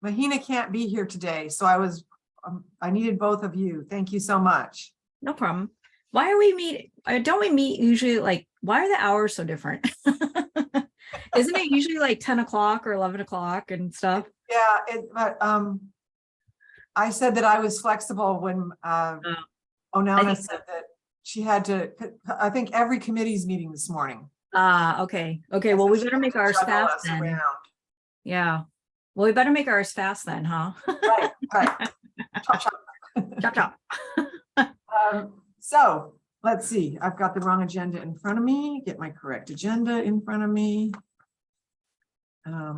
Mahina can't be here today, so I needed both of you. Thank you so much. No problem. Why are we meet? Don't we meet usually like, why are the hours so different? Isn't it usually like 10 o'clock or 11 o'clock and stuff? Yeah, but I said that I was flexible when Onana said that she had to, I think every committee's meeting this morning. Okay. Okay. Well, we better make ours fast then. Around. Yeah. Well, we better make ours fast then, huh? Right. Chop, chop. Chop, chop. So let's see. I've got the wrong agenda in front of me. Get my correct agenda in front of me. All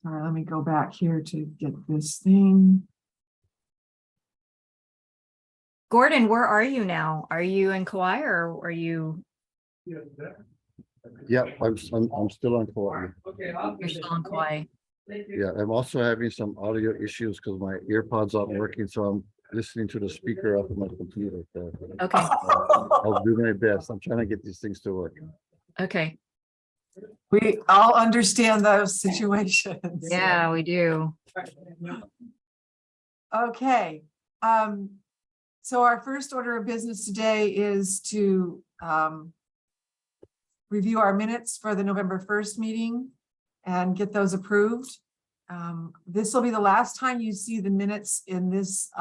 right, let me go back here to get this thing. Gordon, where are you now? Are you in Kauai or are you? Yeah, I'm still on Kauai. You're still on Kauai. Yeah, I'm also having some audio issues because my earpods aren't working, so I'm listening to the speaker off of my computer. So, okay. I'll do my best. I'm trying to get these things to work. Okay. We all understand those situations. Yeah, we do. Okay. So our first order of business today is to review our minutes for the November 1st meeting and get those approved. This will be the last time you see the minutes in this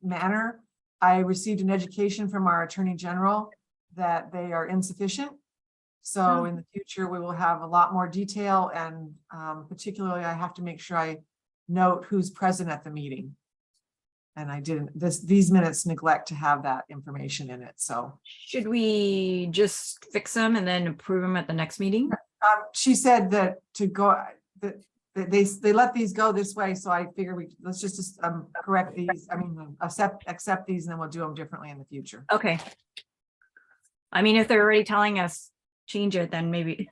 manner. I received an education from our Attorney General that they are insufficient. So in the future, we will have a lot more detail, and particularly I have to make sure I note who's present at the meeting. And I didn't, these minutes neglect to have that information in it. So should we just fix them and then approve them at the next meeting? She said that to go, that they let these go this way. So I figure let's just correct these. I mean, accept these, and then we'll do them differently in the future. Okay. I mean, if they're already telling us change it, then maybe,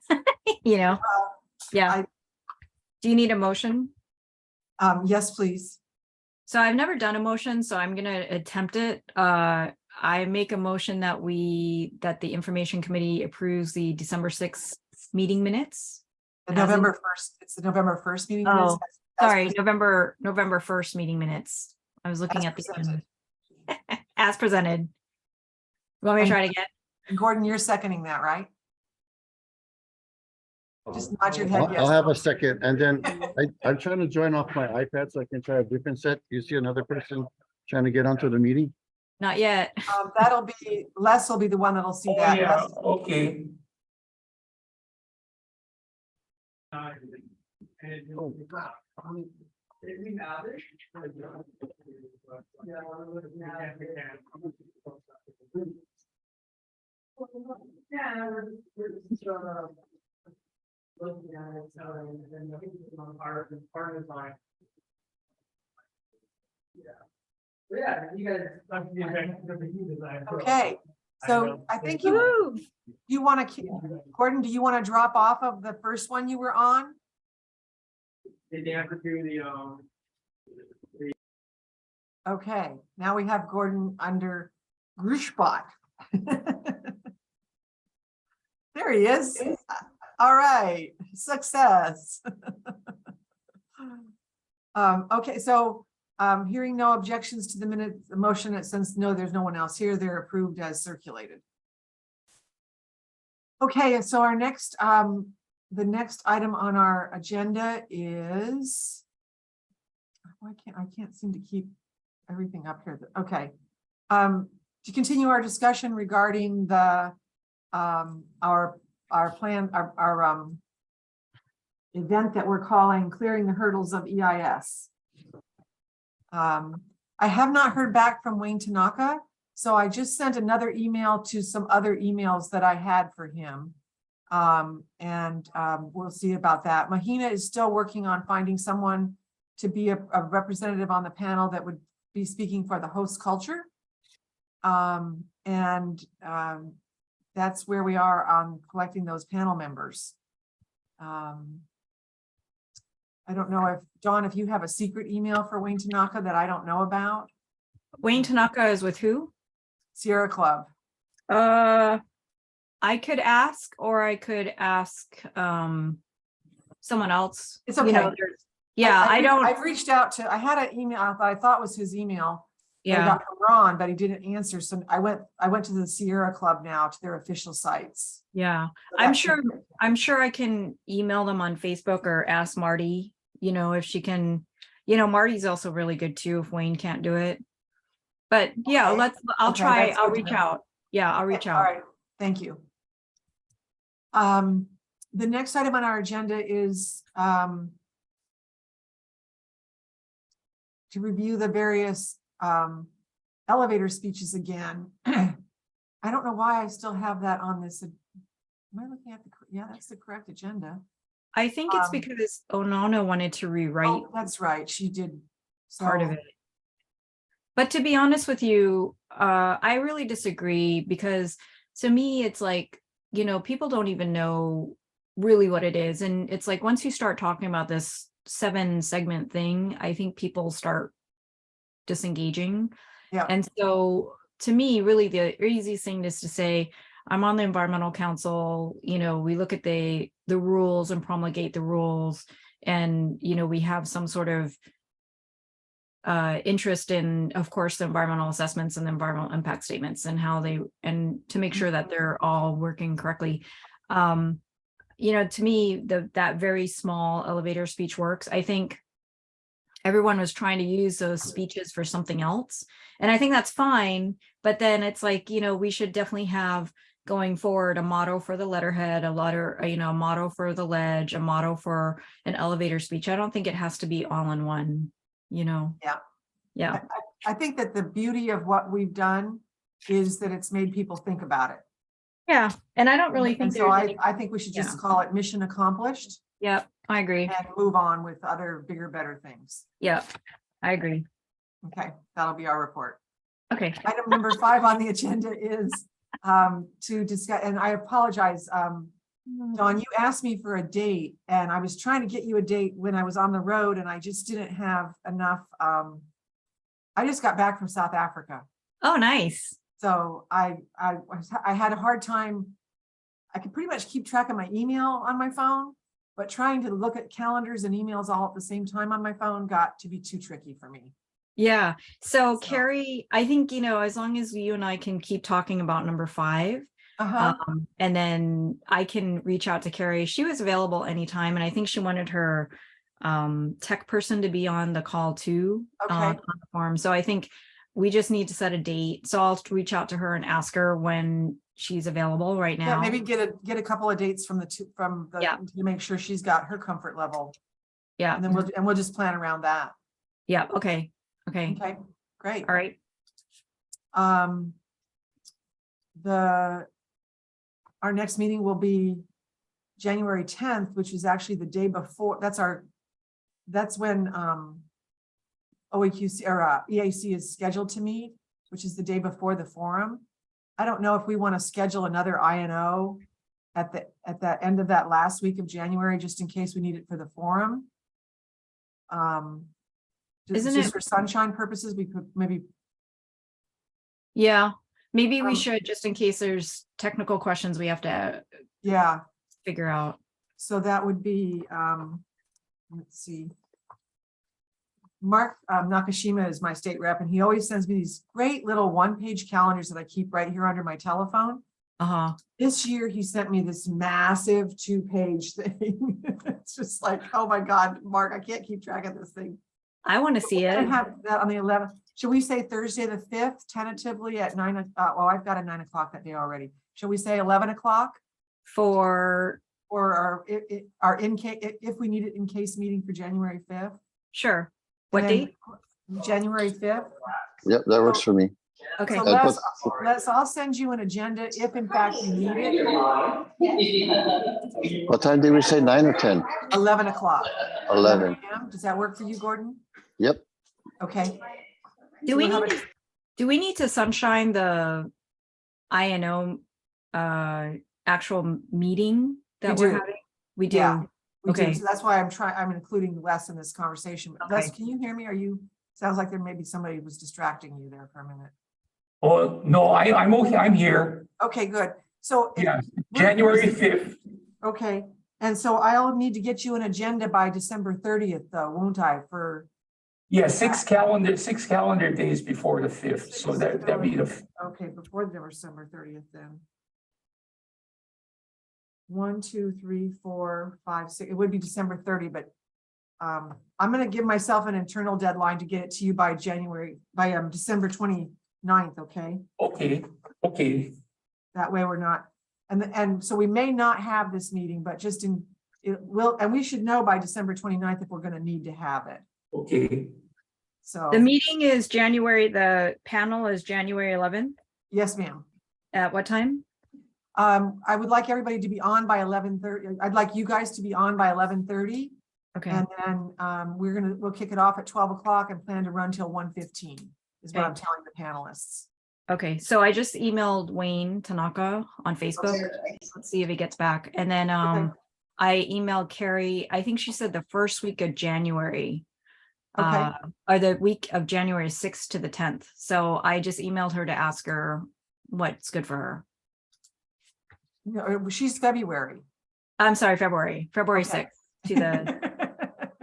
you know, yeah. Do you need a motion? Yes, please. So I've never done a motion, so I'm going to attempt it. I make a motion that the information committee approves the December 6th meeting minutes. The November 1st. It's the November 1st meeting minutes. Oh, sorry, November 1st meeting minutes. I was looking at the as presented. You want me to try it again? Gordon, you're seconding that, right? Just nod your head. Yes. I'll have a second, and then I'm trying to join off my iPad so I can try a different set. You see another person trying to get onto the meeting? Not yet. That'll be Les will be the one that'll see that. Yeah, okay. Okay, so I think you want to, Gordon, do you want to drop off of the first one you were on? Did they have to do the Okay, now we have Gordon under Grushbot. There he is. All right, success. Okay, so hearing no objections to the motion, since there's no one else here, they're approved as circulated. Okay, so our next, the next item on our agenda is, I can't seem to keep everything up here. Okay, to continue our discussion regarding the our plan, our event that we're calling Clearing the Hurdles of EIS. I have not heard back from Wayne Tanaka, so I just sent another email to some other emails that I had for him. We'll see about that. Mahina is still working on finding someone to be a representative on the panel that would be speaking for the host culture. That's where we are on collecting those panel members. I don't know if, Dawn, if you have a secret email for Wayne Tanaka that I don't know about. Wayne Tanaka is with who? Sierra Club. I could ask, or I could ask someone else. It's okay. You know, Yeah, I don't, I've reached out to, I had an email that I thought was his email. that I yeah, got from Ron, but he didn't answer. So I went to the Sierra Club now to their official sites. yeah. So I'm that sure, should- I'm sure I can email them on Facebook or ask Marty, if she can, Marty's also really good too, if Wayne can't do it. But yeah, Okay. I'll Okay, try, that's I'll good to reach know. out. Yeah, I'll reach All out. right, thank you. The next item on our agenda is to review the various elevator speeches again. I don't know why I still have that on this. Am I looking at yeah, that's the correct agenda. I think it's Um, because Onana wanted to rewrite Oh, that's right, she did. part of So, it. But to be honest with you, I really disagree because to me, it's like, people don't even know really what it is. And it's like, once you start talking about this 7-segment thing, I think people start disengaging. Yeah. And so to me, really the easiest thing is to say, I'm on the environmental council, we look at the rules and promulgate the rules. And, we have some sort of interest in, of course, the environmental assessments and the environmental impact statements and how and to make sure that they're all working correctly. To me, that very small elevator speech works. I think everyone was trying to use those speeches for something else. And I think that's fine. But then it's like, we should definitely have going forward a motto for the letterhead, a motto for the ledge, a motto for an elevator speech. I don't think it has to be all in one. Yeah. I think that the beauty of what we've done is that it's made people think about it. Yeah. And I don't really And think so there's I think we should just yeah. call it mission accomplished Yeah, I agree. and move on with other bigger, better things. Yeah, I agree. Okay, that'll be our report. Okay. Item number 5 on the agenda is to discuss, and I apologize, Dawn, you asked me for a date and I was trying to get you a date when I was on the road and I just didn't have enough. I just got back from South Africa. Oh, nice. So I had a hard time. I could pretty much keep track of my email on my phone, but trying to look at calendars and emails all at the same time on my phone got to be too tricky for me. Yeah. So Carrie, I think, as long as you and I can keep talking about number 5, and then I can reach out to Carrie. She was available anytime. And I think she wanted her tech person to be on the call too, on the forum. So I think we just need to set a date. So I'll reach out to her and ask her when she's available right now. Yeah, maybe get a couple of dates from to make sure she's got her comfort level. Yeah. And then we'll just plan around that. Yeah. Okay. Okay. Okay, great. All right. Our next meeting will be January 10th, which is actually the day before. That's when OEQC or EAC is scheduled to meet, which is the day before the forum. I don't know if we want to schedule another INO at the end of that last week of January, just in case we need it for the forum. Isn't just it for sunshine purposes? We could maybe. Yeah, maybe we should, just in case there's technical questions we have to figure out. So that would be, let's see. Mark Nakashima is my state rep, and he always sends me these great little 1-page calendars that I keep right here under my telephone. This year he sent me this massive 2-page thing. It's just like, oh my God, Mark, I can't keep track of this thing. I want to see it. I have that on the 11th. Should we say Thursday the 5th, tentatively at 9? Well, I've got a 9 o'clock that day already. Should we say 11 o'clock For or our in case if we need it in case meeting for January 5th? Sure. What date? January 5th. Yep, that works for me. Okay. So Les, I'll send you an agenda if in fact you need it. What time did we say, 9 or 10? 11 o'clock. 11. a.m. Does that work for you, Gordon? Yep. Okay. Do we need to sunshine the INO actual meeting that we're having? We do. Yeah, we do. Okay. So that's why I'm including Les in this conversation. But Les, can you hear me? Sounds like there may be somebody was distracting you there for a minute. Oh, no, I'm okay. I'm here. Okay, good. So Yeah, January 5th. okay, And so I'll need to get you an agenda by December 30th though, won't I, for, Yeah, 6 calendar days before the 5th, so that'd be okay, before December 30th then. 1, 2, 3, 4, 5, 6, it would be December 30, but I'm gonna give myself an internal deadline to get it to you by December 29th, okay? okay, That way we're not, and so we may not have this meeting, but just it will, and we should know by December 29th if we're gonna need to have it. okay. So, The meeting is the panel is January 11th. yes, ma'am. At what time? I would like everybody to be on by 11:30. I'd like you guys to be on by 11:30. Okay. And then we'll kick it off at 12 o'clock and plan to run till 1:15 is what Okay. I'm telling the panelists. Okay, so I just emailed Wayne Tanaka on Facebook. Let's see if he gets back. And then I emailed Carrie, I think she said the first week of January. Okay. Or the week of January 6th to the 10th. So I just emailed her to ask her what's good for her. No, she's February. I'm sorry, February Okay. 6th to the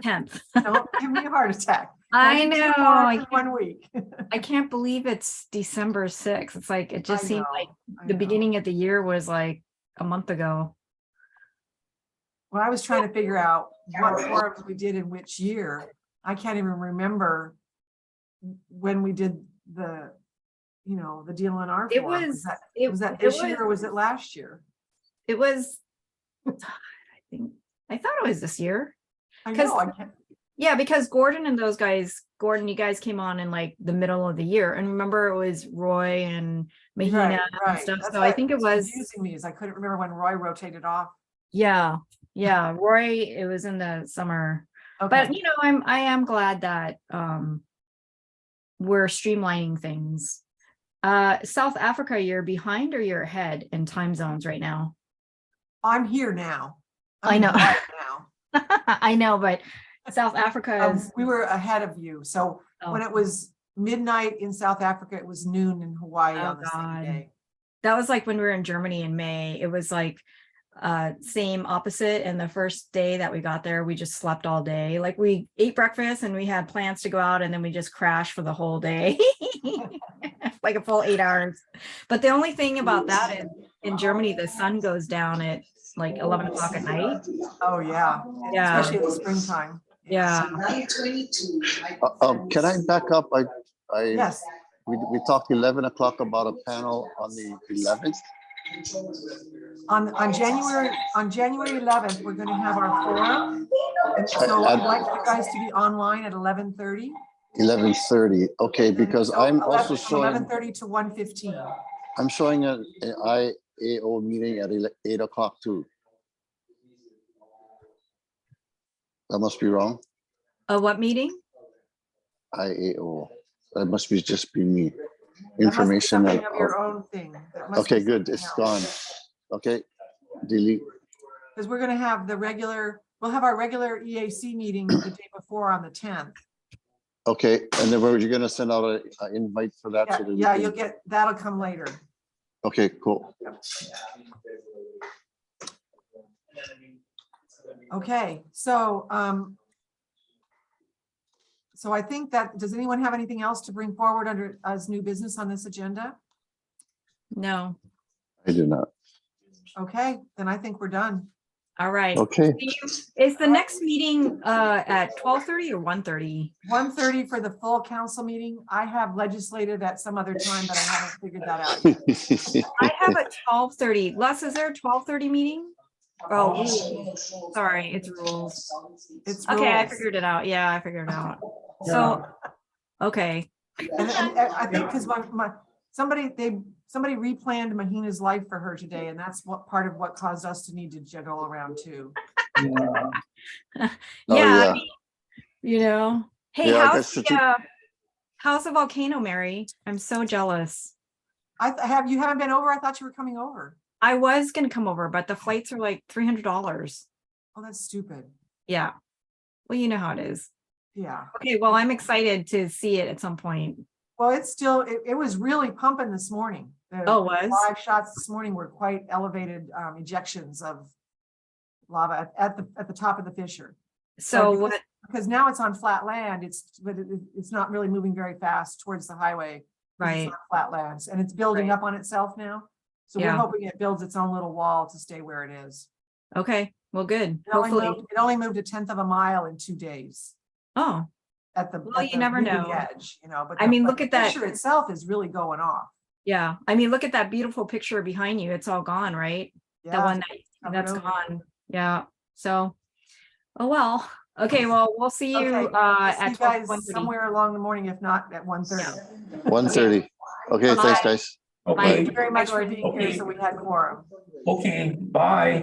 10th. Don't give me a heart attack. I That's know. too far for 1 week. I can't believe it's December 6th. It's like, it just I seemed know, like I the know. beginning of the year was like a month ago. When I was trying to figure out what forums we did in which year, I can't even remember when we did the DLNR It forum. was, Was that this year or was it last year? it was, I thought it was this year. I 'Cause- know, I can't. Yeah, because Gordon and those guys, Gordon, you guys came on in like the middle of the year. And remember it was Roy and Mahina and stuff. That's So I what think it was, confusing me is I couldn't remember when Roy rotated off. yeah, Roy, it was in the summer. Okay, But I am glad that we're streamlining things. South Africa, you're behind or you're ahead in time zones right now? I'm here now. I know. Right now. I know, but South Africa is, We were ahead of you. So when oh, it was midnight in South Africa, it was noon in Hawaii Oh, on the same God. day. that was like when we were in Germany in May. It was like same opposite. And the first day that we got there, we just slept all day. Like we ate breakfast and we had plans to go out and then we just crashed for the whole day. Like a full 8 hours. But the only thing about that is in Germany, the sun goes down at like 11 o'clock at night. Oh, yeah. Yeah. Especially in the springtime. Yeah. Can I back up? Yes, We talked 11 o'clock about a panel on the 11th. on January 11th, we're going to have our forum. And so I'd like you guys to be online at 11:30. 11:30. Okay, because I'm also showing, 11:30 to 1:15. I'm showing an IAO meeting at 8 o'clock too. That must be wrong. What meeting? IAO. That must be just be me. That must be Information. something of your own thing. That must Okay, be good. something It's else. gone. Okay, delete. Because we're gonna have we'll have our regular EAC meeting the day before on the 10th. Okay, and then you're gonna send out an invite for that? Yeah, so that we yeah, can- that'll come later. Okay, cool. Okay, so I think that, does anyone have anything else to bring forward under as new business on this agenda? No. I do not. Okay, then I think we're done. All right. Okay, Is the next meeting at 12:30 or 1:30? 1:30 for the full council meeting. I have legislative at some other time, but I haven't figured that out yet. I have a 12:30. Les, is there a 12:30 meeting? Oh, sorry, it's rules. It's Okay, I rules. figured it out. Yeah, I figured it out. So, okay. And I think because somebody replanned Mahina's life for her today, and that's what part of what caused us to need to juggle around too. Yeah. Yeah, yeah. I mean, hey, Yeah, I how's guess how's the volcano, Mary? I'm so jealous. You haven't been over? I thought you were coming over. I was gonna come over, but the flights are like $300. Oh, that's stupid. Yeah. Well, you know how it is. Yeah. Okay, well, I'm excited to see it at some point. Well, it's still, it was really pumping this morning. The Oh, it was? live shots this morning were quite elevated ejections of lava at the top of the fissure. So because- what, Because now it's on flat land, it's not really moving very fast towards the highway. 'Cause it's right, on flat lands, and it's building Right. up on itself now. So we're Yeah. hoping it builds its own little wall to stay where it is. okay, well, good, It only hopefully, moved, it only moved 1/10 of a mile in 2 days oh, at the, Well, at you the never leading know. edge, you know, but. I mean, but look the at that. Fissure itself is really going off. yeah, I mean, look at that beautiful picture behind you, it's all gone, right? The Yeah, one covered that's over. gone, yeah, so, oh, well, okay, well, we'll see you, Okay, I'll see at you 12, guys 1:30. somewhere along the morning, if not at 1:30. 1:30. Okay, thanks, Bye. guys. Okay, Thank you very much for being here, Okay. so we had quorum. okay, bye.